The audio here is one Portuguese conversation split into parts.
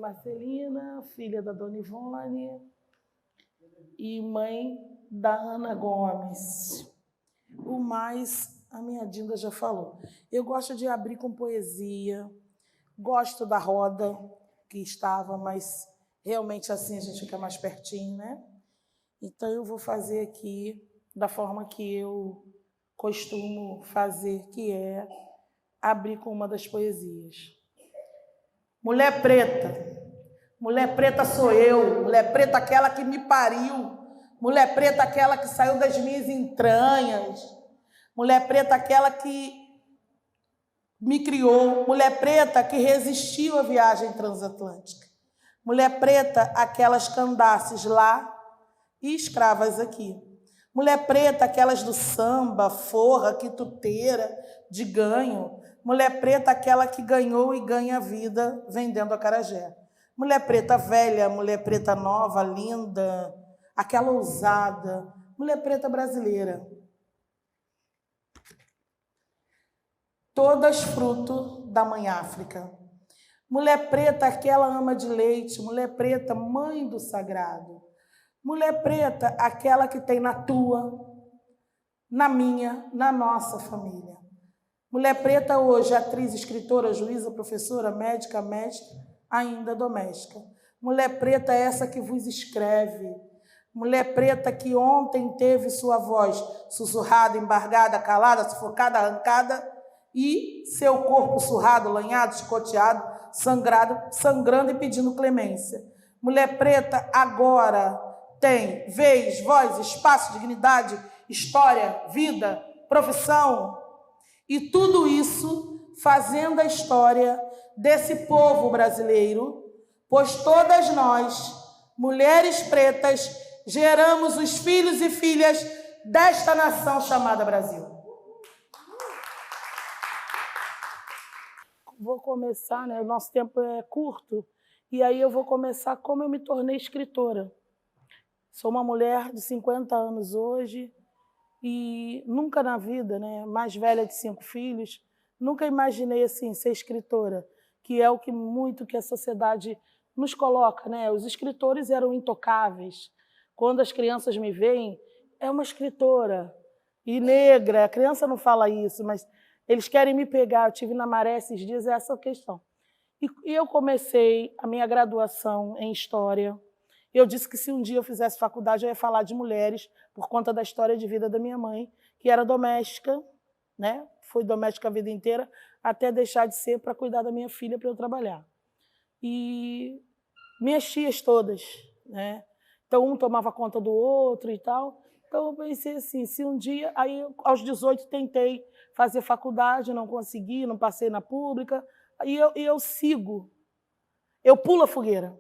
Marcelina, filha da Dona Ivone e mãe da Ana Gomes. O mais, a minha Dinda já falou. Eu gosto de abrir com poesia, gosto da roda que estava, mas realmente assim a gente fica mais pertinho, né? Então eu vou fazer aqui da forma que eu costumo fazer, que é abrir com uma das poesias. Mulher preta sou eu, mulher preta aquela que me pariu, mulher preta aquela que saiu das minhas entranhas, mulher preta aquela que me criou, mulher preta que resistiu à viagem transatlântica, mulher preta aquelas candaces lá e escravas aqui, mulher preta aquelas do samba, forra, quituteira, de ganho, mulher preta aquela que ganhou e ganha a vida vendendo acarajé. Mulher preta velha, mulher preta nova, linda, aquela ousada, mulher preta brasileira. Todas fruto da mãe África. Mulher preta, aquela ama de leite, mulher preta, mãe do sagrado. Mulher preta, aquela que tem na tua, na minha, na nossa família. Mulher preta hoje, atriz, escritora, juíza, professora, médica, mestre, ainda doméstica. Mulher preta é essa que vos escreve. Mulher preta que ontem teve sua voz sussurrada, embargada, calada, sufocada, arrancada e seu corpo surrado, lanhado, chicoteado, sangrando e pedindo clemência. Mulher preta agora tem vez, voz, espaço, dignidade, história, vida, profissão e tudo isso fazendo a história desse povo brasileiro, pois todas nós, mulheres pretas, geramos os filhos e filhas desta nação chamada Brasil. Vou começar, né? O nosso tempo é curto, e aí eu vou começar como eu me tornei escritora. Sou uma mulher de 50 anos hoje e nunca na vida, né, mais velha de 5 filhos, nunca imaginei assim ser escritora, que é o que muito que a sociedade nos coloca, né? Os escritores eram intocáveis. Quando as crianças me veem, é uma escritora e negra. A criança não fala isso, mas eles querem me pegar. Eu tive na Maré esses dias, é essa a questão. E eu comecei a minha graduação em História. Eu disse que se um dia eu fizesse faculdade, eu ia falar de mulheres, por conta da história de vida da minha mãe, que era doméstica, né? Foi doméstica a vida inteira, até deixar de ser para cuidar da minha filha, para eu trabalhar. E minhas tias todas, né? Então, um tomava conta do outro e tal. Então, eu pensei assim, se um dia... Aí, aos 18, tentei fazer faculdade, não consegui, não passei na pública. E eu sigo. Eu pulo a fogueira.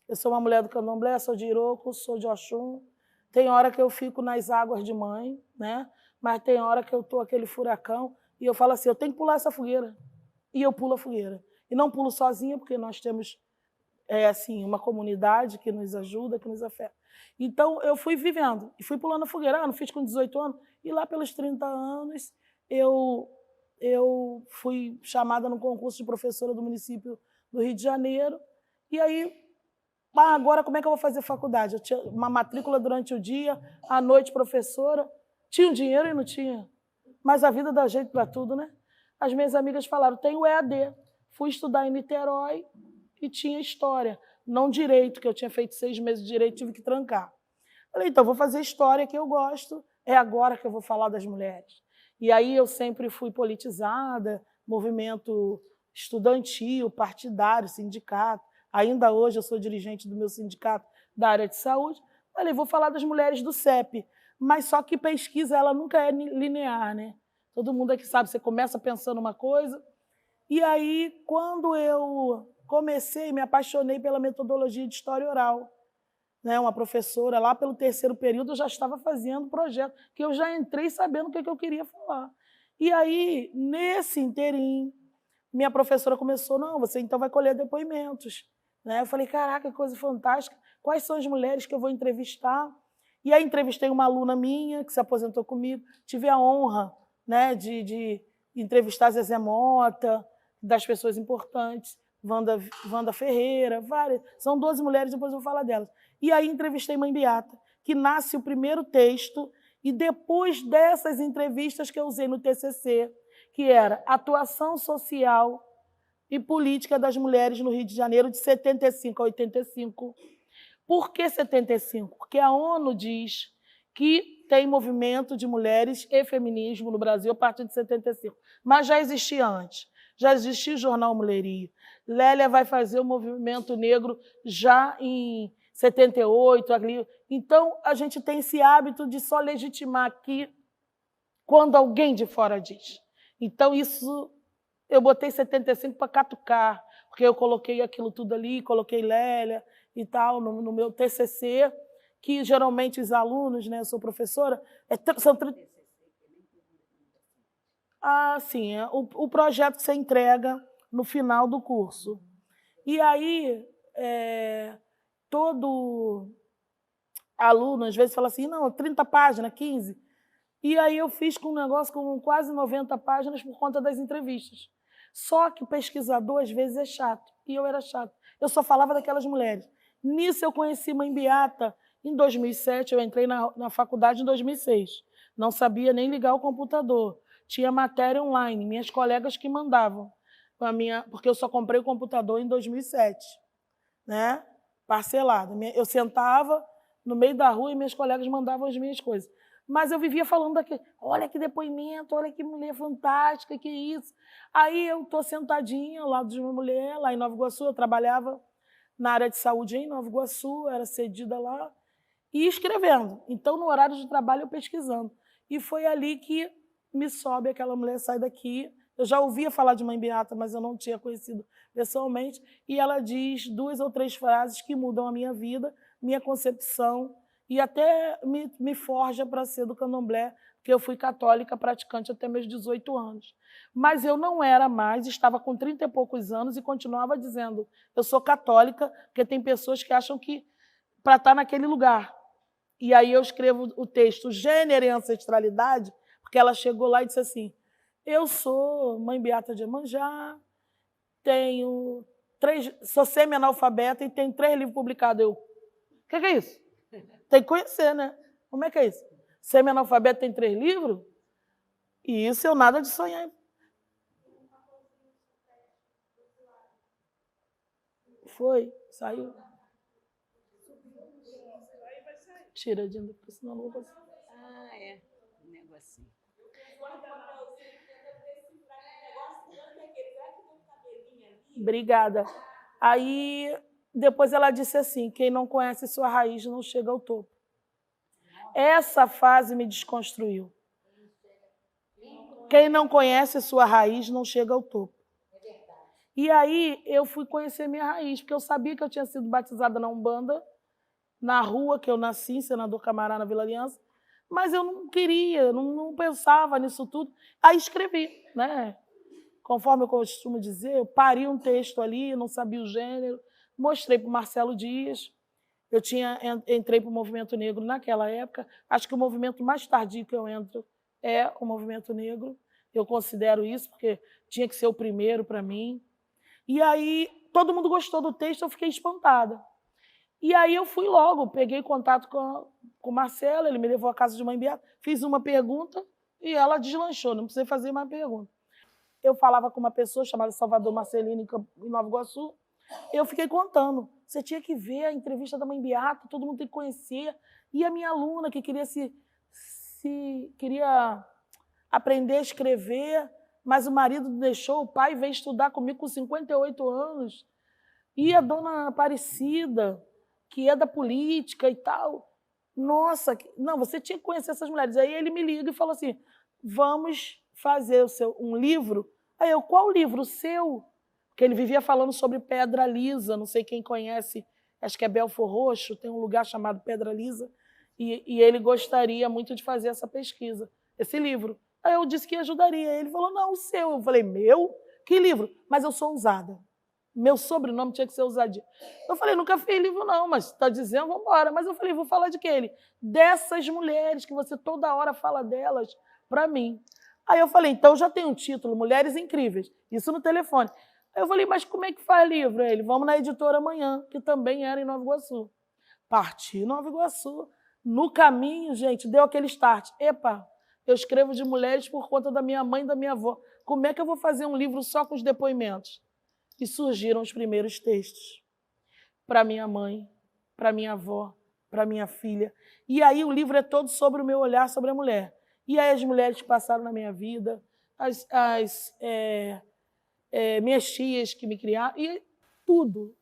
Eu sou uma mulher do candomblé, sou de Iroco, sou de Oxum. Tem hora que eu fico nas águas de mãe, né? Mas tem hora que eu estou aquele furacão e eu falo assim, eu tenho que pular essa fogueira. E eu pulo a fogueira. E não pulo sozinha, porque nós temos assim, uma comunidade que nos ajuda, que nos afeta. Então, eu fui vivendo e fui pulando a fogueira. Não fiz com 18 anos. E lá pelos 30 anos, eu fui chamada no concurso de professora do município do Rio de Janeiro. E aí, agora como é que eu vou fazer faculdade? Eu tinha uma matrícula durante o dia, à noite professora. Tinha o dinheiro e não tinha. Mas a vida dá jeito para tudo, né? As minhas amigas falaram, tem o EAD. Fui estudar em Niterói e tinha História. Não Direito, que eu tinha feito 6 meses de Direito, tive que trancar. Falei, então, vou fazer História, que eu gosto. É agora que eu vou falar das mulheres. E aí eu sempre fui politizada, movimento estudantil, partidário, sindicato. Ainda hoje eu sou dirigente do meu sindicato da área de saúde. Falei, vou falar das mulheres do CEP. Mas só que pesquisa, ela nunca é linear, né? Todo mundo aqui sabe, você começa pensando uma coisa. E aí, quando eu comecei, me apaixonei pela metodologia de história oral. Né? Uma professora, lá pelo 3º período, eu já estava fazendo projeto, que eu já entrei sabendo o que eu queria falar. E aí, nesse inteirinho, minha professora começou, não, você então vai colher depoimentos. Né? Eu falei, caraca, que coisa fantástica, quais são as mulheres que eu vou entrevistar? E aí entrevistei uma aluna minha, que se aposentou comigo, tive a honra, né, de entrevistar Zezé Mota, das pessoas importantes, Wanda Ferreira, várias. São 12 mulheres, depois eu vou falar delas. E aí entrevistei Mãe Beata, que nasce o primeiro texto, e depois dessas entrevistas que eu usei no TCC, que era Atuação Social e Política das Mulheres no Rio de Janeiro, de 75 a 85. Por que 75? Porque a ONU diz que tem movimento de mulheres e feminismo no Brasil a partir de 75. Mas já existia antes. Já existia o Jornal Mulherio. Lélia vai fazer o movimento negro já em 78. Ali. Então, a gente tem esse hábito de só legitimar aqui quando alguém de fora diz. Então, isso eu botei 75 para catucar, porque eu coloquei aquilo tudo ali, coloquei Lélia e tal no meu TCC, que geralmente os alunos, né, eu sou professora, são... sim, é o projeto que você entrega no final do curso. E aí, todo aluno, às vezes, fala assim, não, 30 páginas, 15. E aí eu fiz com um negócio com quase 90 páginas por conta das entrevistas. Só que o pesquisador, às vezes, é chato. E eu era chato. Eu só falava daquelas mulheres. Nisso, eu conheci Mãe Beata em 2007. Eu entrei na faculdade em 2006. Não sabia nem ligar o computador. Tinha matéria online. Minhas colegas que mandavam. Porque eu só comprei o computador em 2007. Né? Parcelado. Eu sentava no meio da rua e meus colegas mandavam as minhas coisas. Mas eu vivia falando daquilo, olha que depoimento, olha que mulher fantástica, que isso. Aí eu estou sentadinha ao lado de uma mulher, lá em Nova Iguaçu, eu trabalhava na área de saúde em Nova Iguaçu, era cedida lá, e escrevendo. Então, no horário de trabalho, eu pesquisando. E foi ali que me sobe aquela mulher, sai daqui. Eu já ouvia falar de Mãe Beata, mas eu não tinha conhecido pessoalmente. E ela diz 2 ou 3 frases que mudam a minha vida, minha concepção, e até me forja para ser do candomblé, porque eu fui católica praticante até meus 18 anos. Mas eu não era mais, estava com 30 e poucos anos e continuava dizendo, eu sou católica, porque tem pessoas que acham que para estar naquele lugar. E aí eu escrevo o texto Gênero e Ancestralidade, porque ela chegou lá e disse assim, eu sou Mãe Beata de Iemanjá, sou semi-analfabeta e tenho 3 livros publicados. Eu, o que é isso? Tem que conhecer, né? Como é que é isso? Semi-analfabeto tem 3 livros? E isso eu nada de sonhar. Foi, saiu. Tira de onde, senão não vou conseguir. É. Um negocinho. Obrigada. Aí, depois ela disse assim, quem não conhece sua raiz não chega ao topo. Essa fase me desconstruiu. Quem não conhece sua raiz não chega ao topo. E aí eu fui conhecer minha raiz, porque eu sabia que eu tinha sido batizada na Umbanda, na rua que eu nasci, em Senador Camará, na Vila Aliança, mas eu não queria, não pensava nisso tudo. Aí escrevi, né? Conforme eu costumo dizer, eu pari um texto ali, não sabia o gênero, mostrei para o Marcelo Dias. Eu entrei para o movimento negro naquela época. Acho que o movimento mais tardio que eu entro é o movimento negro. Eu considero isso, porque tinha que ser o primeiro para mim. E aí, todo mundo gostou do texto, eu fiquei espantada. E aí eu fui logo, peguei contato com o Marcelo, ele me levou à casa de Mãe Beata, fiz uma pergunta e ela deslanchou, não precisei fazer mais pergunta. Eu falava com uma pessoa chamada Salvador Marcelino, em Nova Iguaçu, eu fiquei contando. Você tinha que ver a entrevista da Mãe Beata, todo mundo tem que conhecer. E a minha aluna, que queria queria aprender a escrever, mas o marido deixou, o pai veio estudar comigo com 58 anos. E a dona Aparecida, que é da política e tal. Nossa, não, você tinha que conhecer essas mulheres. Aí ele me liga e falou assim, vamos fazer um livro. Aí eu, qual livro? O seu? Porque ele vivia falando sobre Pedra Lisa, não sei quem conhece, acho que é Belfor Roxo, tem um lugar chamado Pedra Lisa, e ele gostaria muito de fazer essa pesquisa, esse livro. Aí eu disse que ajudaria. Ele falou, não, o seu. Eu falei, meu? Que livro? Mas eu sou ousada. Meu sobrenome tinha que ser Ousadia. Eu falei, nunca fiz livro não, mas está dizendo, vamos embora. Mas eu falei, vou falar de quê? Dessas mulheres, que você toda hora fala delas para mim. Aí eu falei, então já tem um título, Mulheres Incríveis. Isso no telefone. Aí eu falei, mas como é que faz livro? Aí ele, vamos na editora amanhã, que também era em Nova Iguaçu. Parti Nova Iguaçu. No caminho, gente, deu aquele start. Epa, eu escrevo de mulheres por conta da minha mãe e da minha avó. Como é que eu vou fazer um livro só com os depoimentos? E surgiram os primeiros textos. Para minha mãe, para minha avó, para minha filha. E aí o livro é todo sobre o meu olhar sobre a mulher. E aí as mulheres que passaram na minha vida, minhas tias que me criaram, e tudo.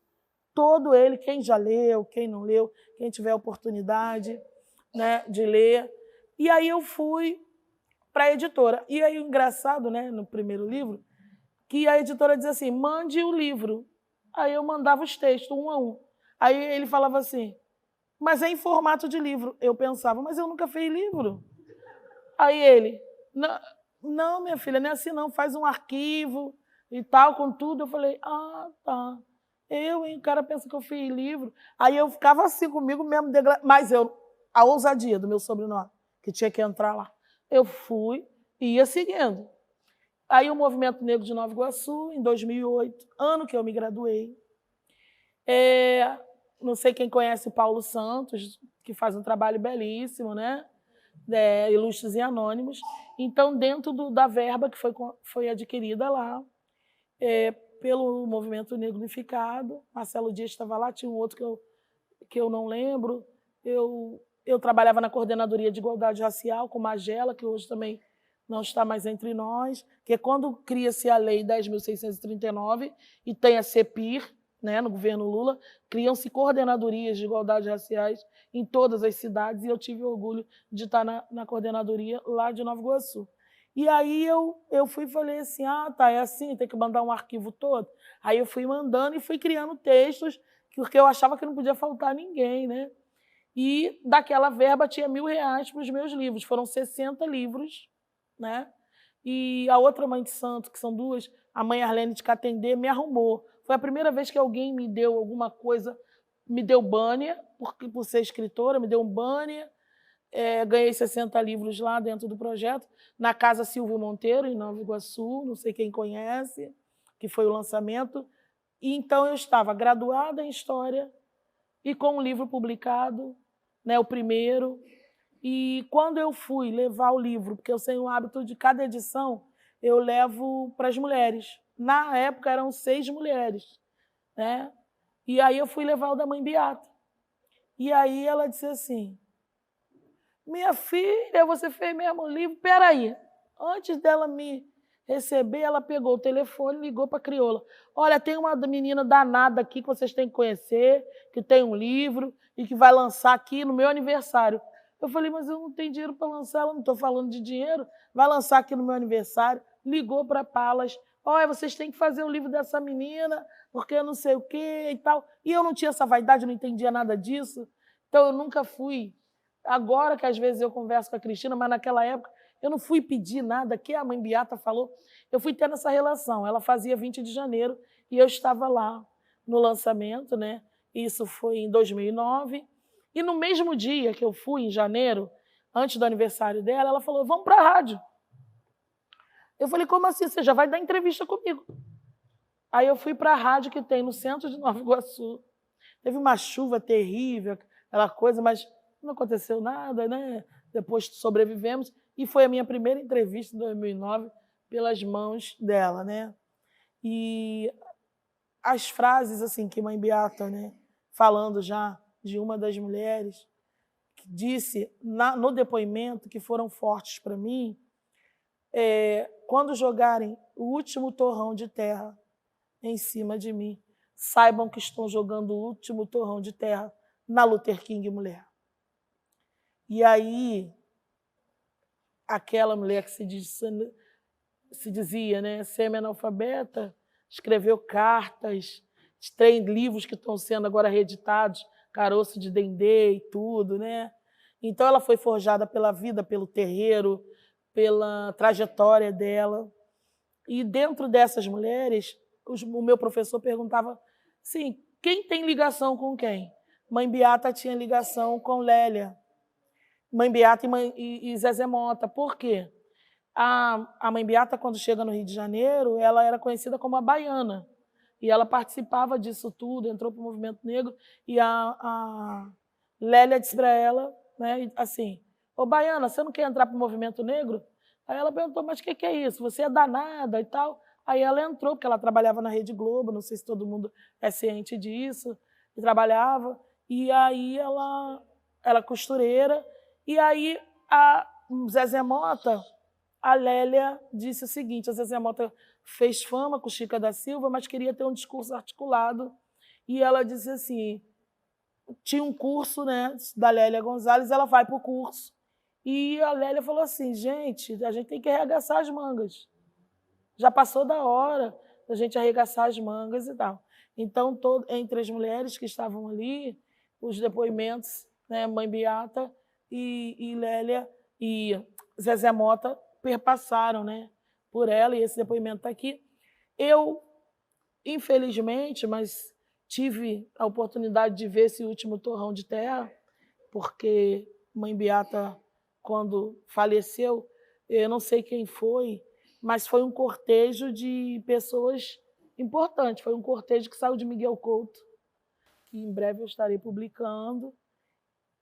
Todo ele, quem já leu, quem não leu, quem tiver oportunidade, né, de ler. E aí eu fui para a editora. E aí o engraçado, né, no primeiro livro, que a editora dizia assim, mande o livro. Aí eu mandava os textos, um a um. Aí ele falava assim, mas é em formato de livro. Eu pensava, mas eu nunca fiz livro. Aí ele, não, minha filha, não é assim não, faz um arquivo e tal, com tudo. Eu falei, ah, tá. O cara pensa que eu fiz livro. Aí eu ficava assim comigo mesmo, mas a ousadia do meu sobrenome, que tinha que entrar lá. Eu fui e ia seguindo. Aí o Movimento Negro de Nova Iguaçu, em 2008, ano que eu me graduei. Não sei quem conhece Paulo Santos, que faz um trabalho belíssimo, né? Ilustres e Anônimos. Então, dentro da verba que foi adquirida lá, pelo Movimento Negro Unificado, Marcelo Dias estava lá, tinha um outro que eu não lembro. Eu trabalhava na Coordenadoria de Igualdade Racial com Magela, que hoje também não está mais entre nós, que é quando cria-se a Lei 10.639 e tem a CEPIR, né, no governo Lula, criam-se coordenadorias de igualdade raciais em todas as cidades, e eu tive orgulho de estar na coordenadoria lá de Nova Iguaçu. E aí eu fui e falei assim, tá, é assim, tem que mandar um arquivo todo. Aí eu fui mandando e fui criando textos, porque eu achava que não podia faltar ninguém, né? E daquela verba tinha R$1.000 para os meus livros, foram 60 livros, né? E a outra mãe de santo, que são duas, a mãe Arlene de Catendê, me arrumou. Foi a primeira vez que alguém me deu alguma coisa, me deu banner, por ser escritora, me deu um banner. Ganhei 60 livros lá dentro do projeto, na Casa Silvio Monteiro, em Nova Iguaçu, não sei quem conhece, que foi o lançamento. E então eu estava graduada em História e com um livro publicado, né, o primeiro. E quando eu fui levar o livro, porque eu tenho o hábito de cada edição, eu levo para as mulheres. Na época eram 6 mulheres, né? E aí eu fui levar o da mãe Beata. E aí ela disse assim, minha filha, você fez mesmo o livro? Peraí, antes dela me receber, ela pegou o telefone e ligou para a crioula. Olha, tem uma menina danada aqui que vocês têm que conhecer, que tem um livro e que vai lançar aqui no meu aniversário. Eu falei, mas eu não tenho dinheiro para lançar, ela não estou falando de dinheiro, vai lançar aqui no meu aniversário. Ligou para a Palas, olha, vocês têm que fazer o livro dessa menina, porque eu não sei o quê e tal. E eu não tinha essa vaidade, eu não entendia nada disso, então eu nunca fui. Agora que às vezes eu converso com a Cristina, mas naquela época eu não fui pedir nada, que a mãe Beata falou, eu fui tendo essa relação. Ela fazia 20 de janeiro e eu estava lá no lançamento, né? Isso foi em 2009. E no mesmo dia que eu fui, em janeiro, antes do aniversário dela, ela falou, vamos para a rádio. Eu falei, como assim? Você já vai dar entrevista comigo? Aí eu fui para a rádio que tem no centro de Nova Iguaçu. Teve uma chuva terrível, aquela coisa, mas não aconteceu nada, né? Depois sobrevivemos. E foi a minha primeira entrevista em 2009 pelas mãos dela, né? E as frases assim que mãe Beata, né, falando já de uma das mulheres, que disse no depoimento que foram fortes para mim, quando jogarem o último torrão de terra em cima de mim, saibam que estão jogando o último torrão de terra na Luther King mulher. E aí, aquela mulher que se dizia, né, semi-analfabeta, escreveu cartas, tem livros que estão sendo agora reeditados, Caroço de Dendê e tudo, né? Então ela foi forjada pela vida, pelo terreiro, pela trajetória dela. E dentro dessas mulheres, o meu professor perguntava, sim, quem tem ligação com quem? Mãe Beata tinha ligação com Lélia, Mãe Beata e Zezé Mota. Por quê? A Mãe Beata, quando chega no Rio de Janeiro, ela era conhecida como a baiana. E ela participava disso tudo, entrou para o movimento negro, e a Lélia disse para ela, né, assim, ô Baiana, você não quer entrar para o movimento negro? Aí ela perguntou, mas o que é isso? Você é danada e tal? Aí ela entrou, porque ela trabalhava na Rede Globo, não sei se todo mundo é ciente disso, e trabalhava, e aí ela é costureira, e aí a Zezé Mota, a Lélia disse o seguinte, a Zezé Mota fez fama com Chica da Silva, mas queria ter um discurso articulado, e ela disse assim, tinha um curso, né, da Lélia Gonzalez, ela vai para o curso, e a Lélia falou assim, gente, a gente tem que arregaçar as mangas. Já passou da hora da gente arregaçar as mangas e tal. Então, entre as mulheres que estavam ali, os depoimentos, né, Mãe Beata e Lélia e Zezé Mota perpassaram, né, por ela, e esse depoimento está aqui. Eu, infelizmente, mas tive a oportunidade de ver esse último torrão de terra, porque Mãe Beata, quando faleceu, eu não sei quem foi, mas foi um cortejo de pessoas importantes. Foi um cortejo que saiu de Miguel Couto, que em breve eu estarei publicando,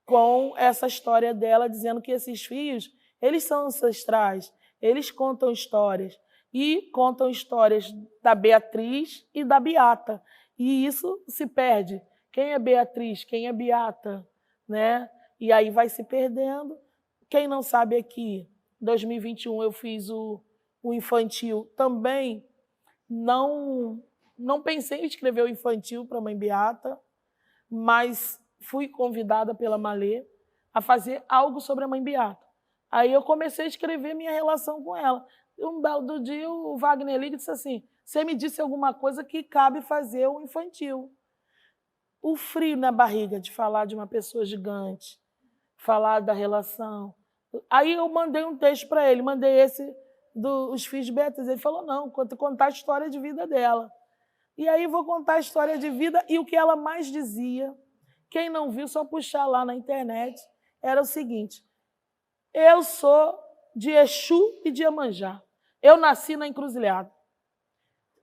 com essa história dela, dizendo que esses fios, eles são ancestrais, eles contam histórias, e contam histórias da Beatriz e da Beata. E isso se perde. Quem é Beatriz? Quem é Beata? Né? E aí vai se perdendo. Quem não sabe aqui, em 2021 eu fiz o infantil também, não pensei em escrever o infantil para a Mãe Beata, mas fui convidada pela Malê a fazer algo sobre a Mãe Beata. Aí eu comecei a escrever minha relação com ela. Um belo dia o Wagner liga e disse assim, você me disse alguma coisa que cabe fazer o infantil. O frio na barriga de falar de uma pessoa gigante, falar da relação. Aí eu mandei um texto para ele, mandei esse dos Filhos de Beatriz. Ele falou, não, contar a história de vida dela. E aí vou contar a história de vida e o que ela mais dizia, quem não viu, só puxar lá na internet, era o seguinte, eu sou de Exu e de Iemanjá. Eu nasci na encruzilhada.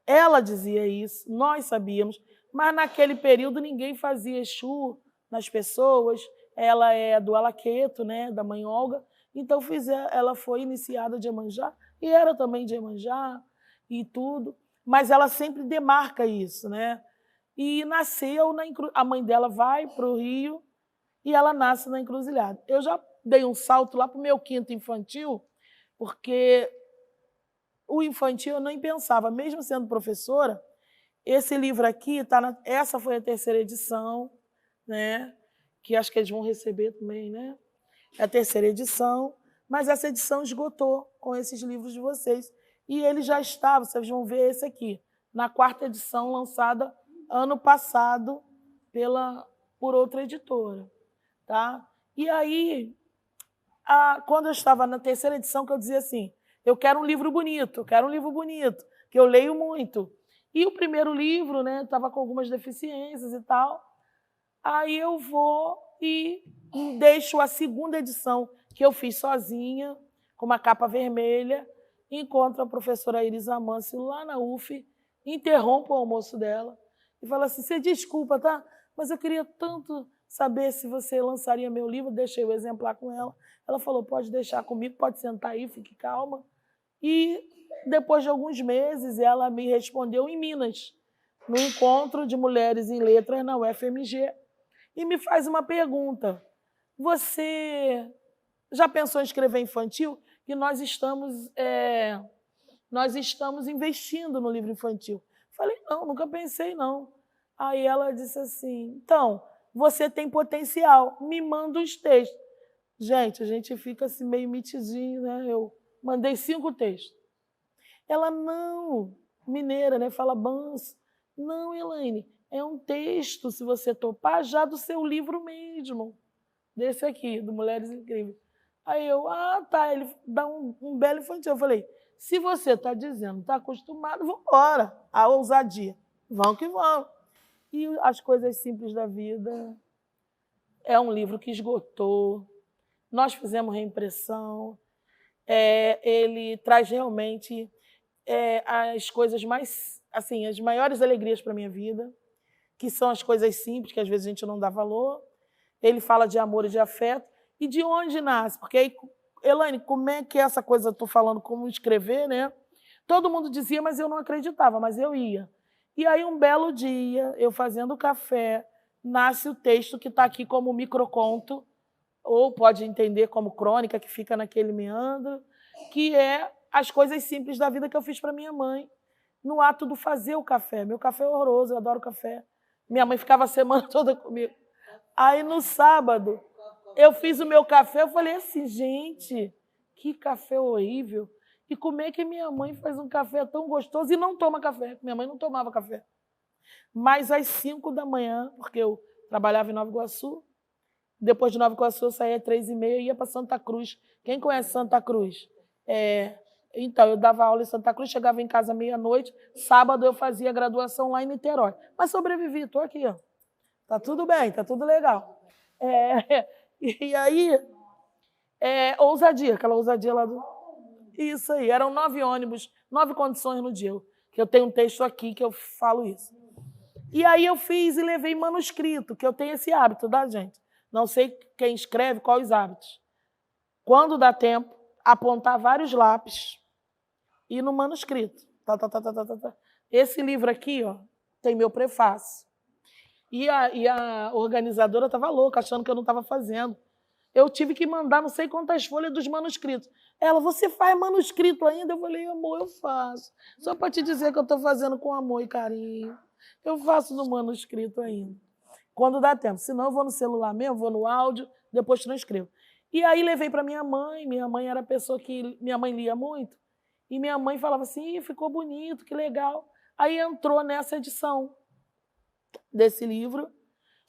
Ela dizia isso, nós sabíamos, mas naquele período ninguém fazia Exu nas pessoas, ela é do Alaqueto, né, da Mãe Olga, então ela foi iniciada de Iemanjá, e era também de Iemanjá e tudo, mas ela sempre demarca isso, né? E nasceu, a mãe dela vai para o Rio e ela nasce na encruzilhada. Eu já dei um salto lá para o meu quinto infantil, porque o infantil eu nem pensava, mesmo sendo professora, esse livro aqui, essa foi a terceira edição, né? Que acho que eles vão receber também, né? É a terceira edição, mas essa edição esgotou com esses livros de vocês. E ele já estava, vocês vão ver esse aqui, na quarta edição, lançada ano passado por outra editora. Tá? E aí, quando eu estava na terceira edição, que eu dizia assim, eu quero um livro bonito, que eu leio muito. E o primeiro livro, né, estava com algumas deficiências e tal. Aí eu vou e deixo a segunda edição, que eu fiz sozinha, com uma capa vermelha, encontro a professora Iris Amâncio lá na UF, interrompo o almoço dela e falo assim, você desculpa, tá? Mas eu queria tanto saber se você lançaria meu livro, deixei o exemplar com ela. Ela falou, pode deixar comigo, pode sentar aí, fique calma. E depois de alguns meses, ela me respondeu em Minas, no encontro de mulheres em letras na UFMG, e me faz uma pergunta. Você já pensou em escrever infantil? Que nós estamos investindo no livro infantil. Falei, não, nunca pensei, não. Aí ela disse assim, então, você tem potencial, me manda os textos. Gente, a gente fica assim meio mitidinho, né? Eu mandei 5 textos. Ela, não, mineira, né? Fala banço. Não, Elaine, é um texto, se você topar, já do seu livro mesmo. Desse aqui, do Mulheres Incríveis. Aí eu, tá, ele dá um belo infantil. Eu falei, se você está dizendo, está acostumado, vamos embora. A ousadia. Vão que vão. E As Coisas Simples da Vida é um livro que esgotou. Nós fizemos reimpressão. Ele traz realmente as coisas mais assim, as maiores alegrias para a minha vida, que são as coisas simples, que às vezes a gente não dá valor. Ele fala de amor e de afeto. E de onde nasce? Porque aí, Elaine, como é que é essa coisa, estou falando como escrever, né? Todo mundo dizia, mas eu não acreditava, mas eu ia. E aí, um belo dia, eu fazendo café, nasce o texto que está aqui como microconto, ou pode entender como crônica, que fica naquele meandro, que é as coisas simples da vida que eu fiz para minha mãe, no ato do fazer o café. Meu café é horroroso, eu adoro café. Minha mãe ficava a semana toda comigo. Aí, no sábado, eu fiz o meu café, eu falei assim, gente, que café horrível. E como é que minha mãe faz um café tão gostoso e não toma café? Minha mãe não tomava café. Mas às 5 da manhã, porque eu trabalhava em Nova Iguaçu, depois de Nova Iguaçu eu saía às 3h30 e ia para Santa Cruz. Quem conhece Santa Cruz? Então, eu dava aula em Santa Cruz, chegava em casa meia-noite, sábado eu fazia graduação lá em Niterói. Mas sobrevivi, estou aqui. Ó. Tá tudo bem, tá tudo legal. E aí, ousadia, aquela ousadia lá do... Isso aí, eram 9 ônibus, 9 condições no dia, que eu tenho um texto aqui que eu falo isso. E aí eu fiz e levei manuscrito, que eu tenho esse hábito, tá, gente? Não sei quem escreve, quais os hábitos. Quando dá tempo, apontar vários lápis e no manuscrito. Esse livro aqui, ó, tem meu prefácio. E a organizadora estava louca, achando que eu não estava fazendo. Eu tive que mandar não sei quantas folhas dos manuscritos. Ela, você faz manuscrito ainda? Eu falei, amor, eu faço. Só para te dizer que eu estou fazendo com amor e carinho. Eu faço no manuscrito ainda. Quando dá tempo. Senão eu vou no celular mesmo, vou no áudio, depois transcrevo. E aí levei para minha mãe. Minha mãe era a pessoa que... Minha mãe lia muito. E minha mãe falava assim, ficou bonito, que legal. Aí entrou nessa edição desse livro,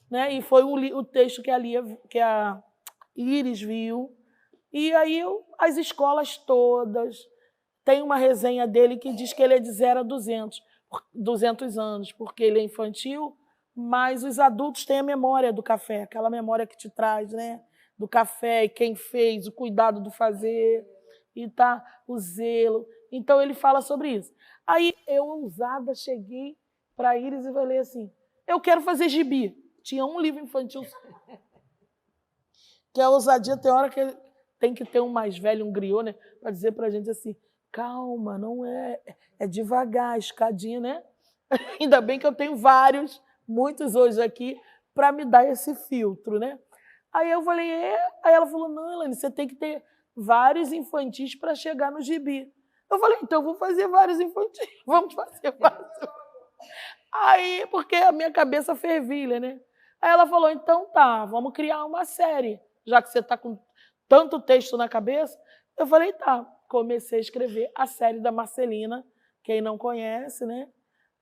né? E foi o texto que a Iris viu. E aí as escolas todas, tem uma resenha dele que diz que ele é de 0 a 200 anos, porque ele é infantil, mas os adultos têm a memória do café, aquela memória que te traz, né? Do café, e quem fez, o cuidado do fazer, e tá, o zelo. Então ele fala sobre isso. Aí eu, ousada, cheguei para a Iris e falei assim, eu quero fazer gibi. Tinha um livro infantil. Que a ousadia tem hora que tem que ter um mais velho, um griot, né? Para dizer para a gente assim, calma, não é devagar, escadinha, né? Ainda bem que eu tenho vários, muitos hoje aqui, para me dar esse filtro, né? Aí eu falei, Aí ela falou, não, Elaine, você tem que ter vários infantis para chegar no gibi. Eu falei, então eu vou fazer vários infantis, vamos fazer vários. Aí, porque a minha cabeça fervilha, né? Aí ela falou, então tá, vamos criar uma série, já que você está com tanto texto na cabeça. Eu falei, tá. Comecei a escrever a série da Marcelina, quem não conhece, né?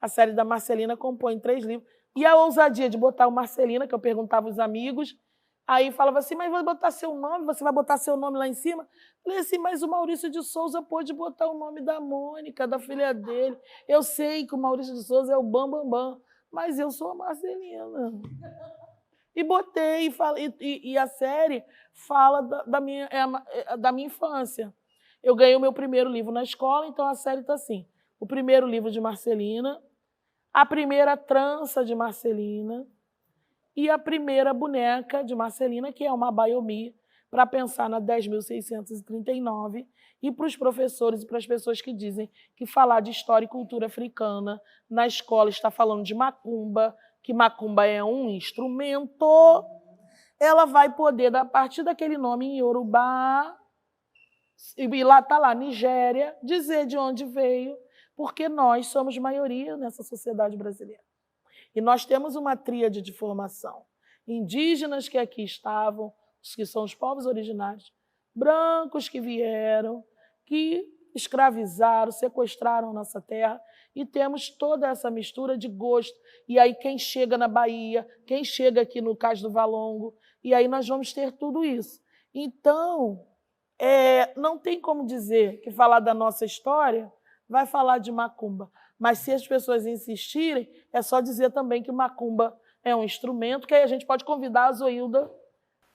A série da Marcelina compõe 3 livros. E a ousadia de botar o Marcelina, que eu perguntava aos amigos, aí falava assim, mas vai botar seu nome, você vai botar seu nome lá em cima? Eu falei assim, mas o Maurício de Souza pôde botar o nome da Mônica, da filha dele. Eu sei que o Maurício de Souza é o Bambambam, mas eu sou a Marcelina. E botei, e a série fala da minha infância. Eu ganhei o meu primeiro livro na escola, então a série está assim. O primeiro livro de Marcelina, a primeira trança de Marcelina e a primeira boneca de Marcelina, que é uma Baiomi, para pensar na 10.639, e para os professores e para as pessoas que dizem que falar de história e cultura africana na escola está falando de macumba, que macumba é um instrumento, ela vai poder, a partir daquele nome em Yorubá, e lá está lá, Nigéria, dizer de onde veio, porque nós somos maioria nessa sociedade brasileira. E nós temos uma tríade de formação. Indígenas que aqui estavam, os que são os povos originários, brancos que vieram, que escravizaram, sequestraram nossa terra, e temos toda essa mistura de gosto. E aí quem chega na Bahia, quem chega aqui no Cais do Valongo, e aí nós vamos ter tudo isso. Então, não tem como dizer que falar da nossa história vai falar de macumba. Mas se as pessoas insistirem, é só dizer também que macumba é um instrumento, que aí a gente pode convidar a Zoilda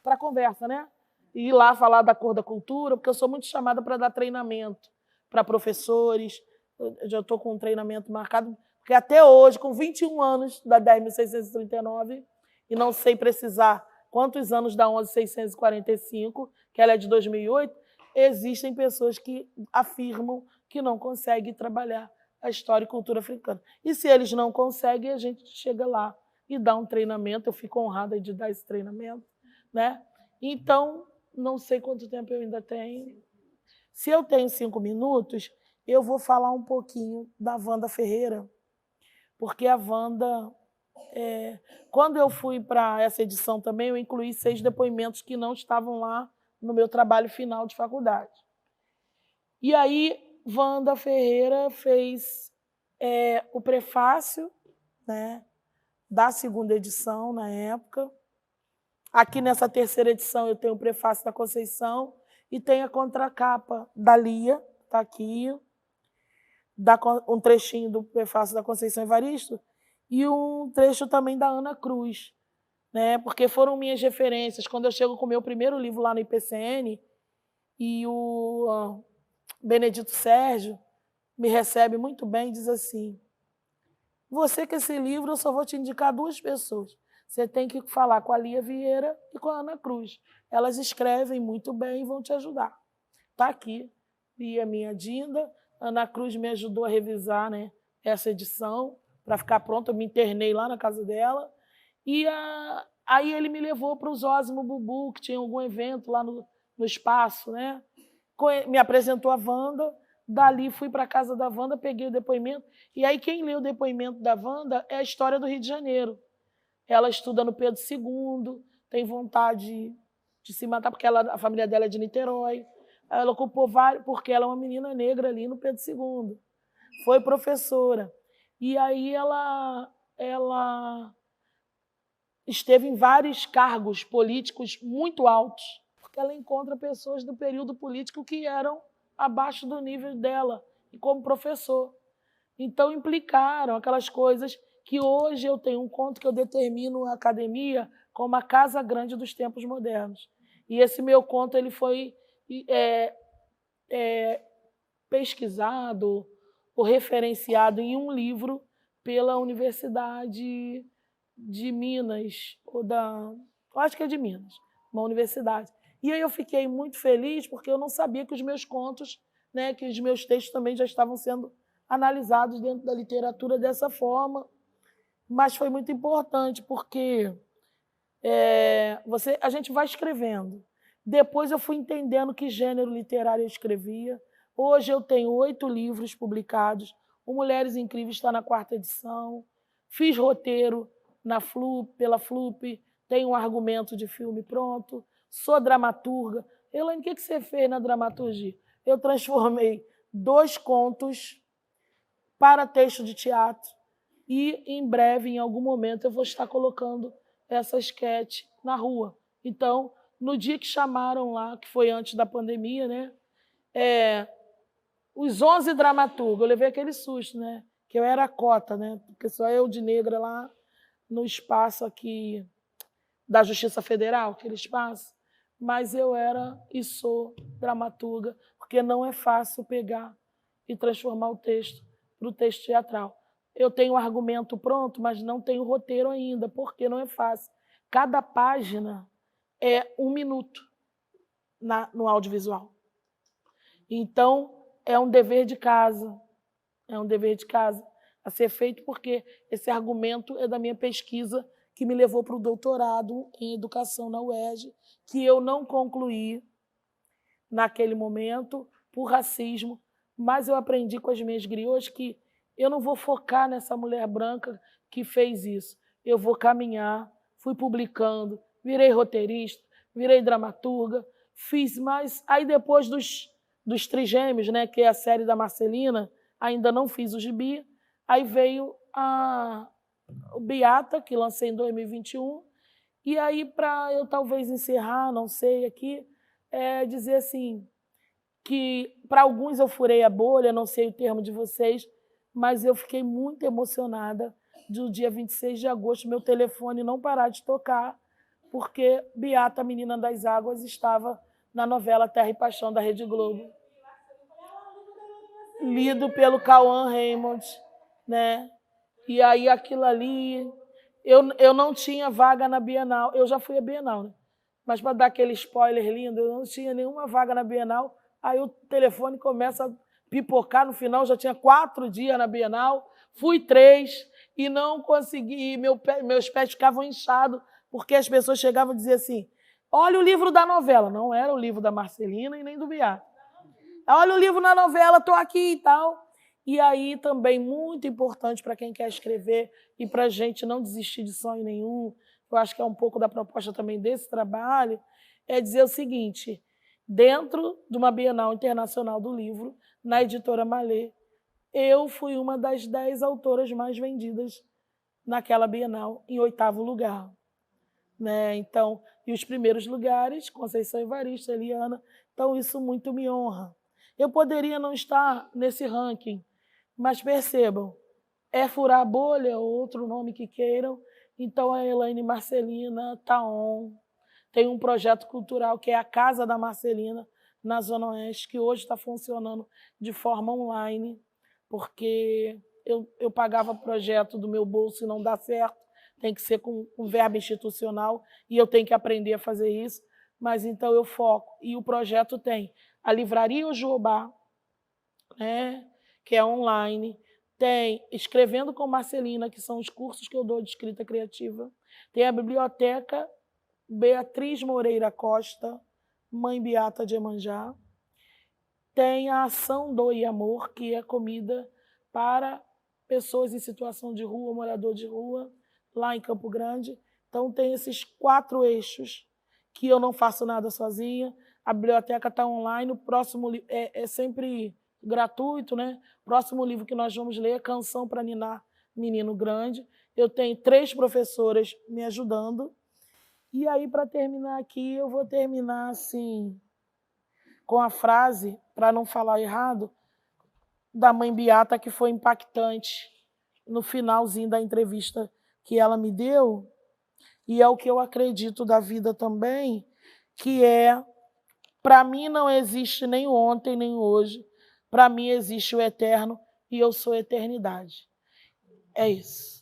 para a conversa, né? E ir lá falar da cor da cultura, porque eu sou muito chamada para dar treinamento para professores. Eu já estou com um treinamento marcado. Porque até hoje, com 21 anos da 10.639, e não sei precisar quantos anos da 11.645, que ela é de 2008, existem pessoas que afirmam que não conseguem trabalhar a história e cultura africana. E se eles não conseguem, a gente chega lá e dá um treinamento. Eu fico honrada de dar esse treinamento, né? Então, não sei quanto tempo eu ainda tenho. Se eu tenho 5 minutos, eu vou falar um pouquinho da Wanda Ferreira, porque a Wanda, quando eu fui para essa edição também, eu incluí 6 depoimentos que não estavam lá no meu trabalho final de faculdade. E aí, Wanda Ferreira fez o prefácio, né, da 2ª edição, na época. Aqui nessa 3ª edição eu tenho o prefácio da Conceição e tem a contracapa da Lia, está aqui, um trechinho do prefácio da Conceição Evaristo e um trecho também da Ana Cruz, né? Porque foram minhas referências. Quando eu chego com o meu primeiro livro lá no IPCN e o Benedito Sérgio me recebe muito bem e diz assim: você com esse livro eu só vou te indicar 2 pessoas. Você tem que falar com a Lia Vieira e com a Ana Cruz. Elas escrevem muito bem e vão te ajudar. Está aqui, Lia minha Dinda. Ana Cruz me ajudou a revisar, né, essa edição para ficar pronta. Eu me internei lá na casa dela. E aí ele me levou para o Zósimo Bubu, que tinha algum evento lá no espaço, né? Me apresentou a Wanda. Dali fui para a casa da Wanda, peguei o depoimento. E aí quem lê o depoimento da Wanda é a história do Rio de Janeiro. Ela estuda no Pedro II, tem vontade de se matar, porque a família dela é de Niterói. Ela ocupou vários, porque ela é uma menina negra ali no Pedro II. Foi professora. E aí ela esteve em vários cargos políticos muito altos, porque ela encontra pessoas do período político que eram abaixo do nível dela, e como professor. Então, implicaram aquelas coisas que hoje eu tenho um conto que eu determino a academia como a casa grande dos tempos modernos. E esse meu conto ele foi pesquisado ou referenciado em um livro pela Universidade de Minas, eu acho que é de Minas, uma universidade. E aí eu fiquei muito feliz porque eu não sabia que os meus contos, né, que os meus textos também já estavam sendo analisados dentro da literatura dessa forma. Mas foi muito importante, porque a gente vai escrevendo. Depois eu fui entendendo que gênero literário eu escrevia. Hoje eu tenho 8 livros publicados. O Mulheres Incríveis está na 4ª edição. Fiz roteiro pela FLUP, tenho um argumento de filme pronto. Sou dramaturga. Elaine, o que você fez na dramaturgia? Eu transformei 2 contos para texto de teatro. E, em breve, em algum momento, eu vou estar colocando essa sketch na rua. Então, no dia que chamaram lá, que foi antes da pandemia, né, os 11 dramaturgos, eu levei aquele susto, né, que eu era a cota, né, porque só eu de negra lá no espaço aqui da Justiça Federal, aquele espaço, mas eu era e sou dramaturga, porque não é fácil pegar e transformar o texto para o texto teatral. Eu tenho o argumento pronto, mas não tenho o roteiro ainda, porque não é fácil. Cada página é 1 minuto no audiovisual. Então, é um dever de casa. É um dever de casa a ser feito, porque esse argumento é da minha pesquisa que me levou para o doutorado em educação na UERJ, que eu não concluí naquele momento por racismo, mas eu aprendi com as minhas griots que eu não vou focar nessa mulher branca que fez isso. Eu vou caminhar, fui publicando, virei roteirista, virei dramaturga, fiz mais. Aí depois dos Trigêmeos, né, que é a série da Marcelina, ainda não fiz o gibi. Aí veio o Beata, que lancei em 2021. E aí, para eu talvez encerrar, não sei aqui, dizer assim, que para alguns eu furei a bolha, não sei o termo de vocês, mas eu fiquei muito emocionada do dia 26 de agosto, meu telefone não parar de tocar, porque Beata, Menina das Águas, estava na novela Terra e Paixão da Rede Globo. Lido pelo Cauã Raymond, né? E aí aquilo ali, eu não tinha vaga na Bienal. Eu já fui à Bienal, né? Mas para dar aquele spoiler lindo, eu não tinha nenhuma vaga na Bienal. Aí o telefone começa a pipocar no final, já tinha 4 dias na Bienal, fui 3 e não consegui, meus pés ficavam inchados, porque as pessoas chegavam e diziam assim, olha o livro da novela. Não era o livro da Marcelina e nem do Biá. Olha o livro na novela, estou aqui e tal. E aí também muito importante para quem quer escrever e para a gente não desistir de sonho nenhum, eu acho que é um pouco da proposta também desse trabalho, é dizer o seguinte, dentro de uma Bienal Internacional do Livro, na editora Malê, eu fui uma das 10 autoras mais vendidas naquela Bienal, em 8º lugar. Né? Então, e os primeiros lugares, Conceição Evaristo, Eliana, então isso muito me honra. Eu poderia não estar nesse ranking, mas percebam, é furar a bolha, outro nome que queiram, então a Elaine Marcelina está on. Tem um projeto cultural que é a Casa da Marcelina, na Zona Oeste, que hoje está funcionando de forma online, porque eu pagava projeto do meu bolso e não dá certo, tem que ser com verba institucional, e eu tenho que aprender a fazer isso, mas então eu foco. E o projeto tem a Livraria Ojobá, né, que é online, tem Escrevendo com Marcelina, que são os cursos que eu dou de escrita criativa, tem a Biblioteca Beatriz Moreira Costa, Mãe Beata de Iemanjá, tem a Ação Doe Amor, que é comida para pessoas em situação de rua, morador de rua, lá em Campo Grande. Então, tem esses 4 eixos que eu não faço nada sozinha. A biblioteca está online, o próximo é sempre gratuito, né? O próximo livro que nós vamos ler é Canção para Ninar Menino Grande. Eu tenho 3 professoras me ajudando. E aí, para terminar aqui, eu vou terminar assim, com a frase, para não falar errado, da mãe Beata, que foi impactante no finalzinho da entrevista que ela me deu, e é o que eu acredito da vida também, que é, para mim não existe nem o ontem, nem o hoje, para mim existe o eterno, e eu sou eternidade. É isso.